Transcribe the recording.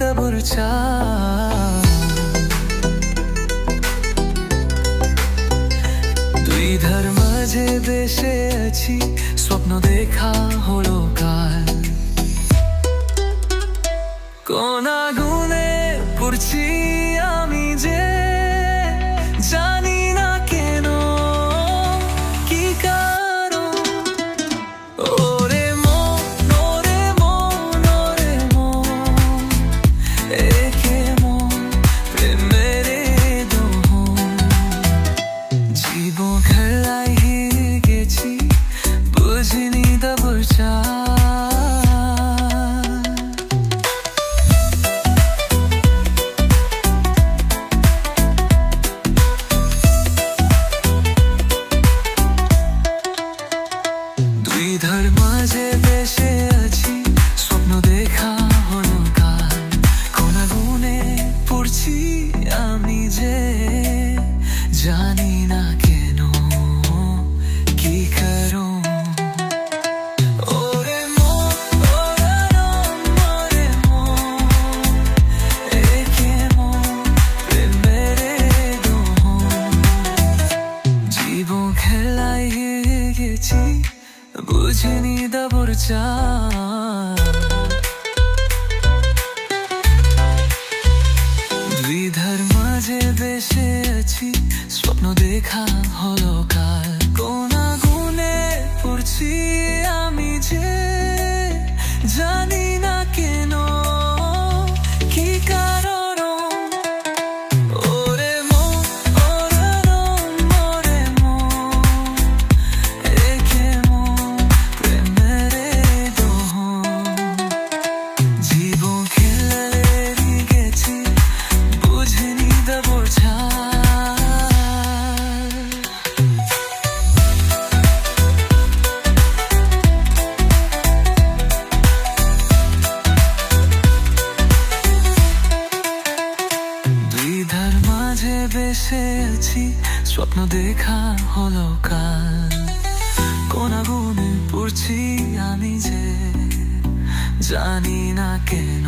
দাবর চা। দুইধার মাঝে বেসে আছি, স্বপ্ন দেখা হলো কাল। কোন আগুনে পড়ছি আমি যে, জানি না কেন কি কারণ। ওরে মন, ওরে মন, ওরে মন, একে মন প্রেমের দোহন। জীবন খেলায় হেরে গেছি, বুঝিনি দাবর চা। দুইধার মাঝে বেসে আছি, স্বপ্ন দেখা হলো কাল। কোন আগুনে পড়ছি আমি যে, জানি না কেন কি কারণ। ওরে মন, ওরে মন, ওরে মন, একে মন প্রেমের দোহন। জীবন খেলায় হেরে গেছি, বুঝিনি দাবর চা। দুইধার মাঝে বেসে আছি, স্বপ্ন দেখা হলো কাল। কোন আগুনে পড়ছি আমি যে, জানি না কেন কি কারণ। ওরে মন, ওরে মন, ওরে মন, একে মন প্রেমের দোহন। জীবন খেলায় হেরে গেছি, বুঝিনি দাবর চা। দুইধার মাঝে বেসে আছি, স্বপ্ন দেখা হলো কাল। কোন আগুনে পড়ছি আমি যে, জানি না কেন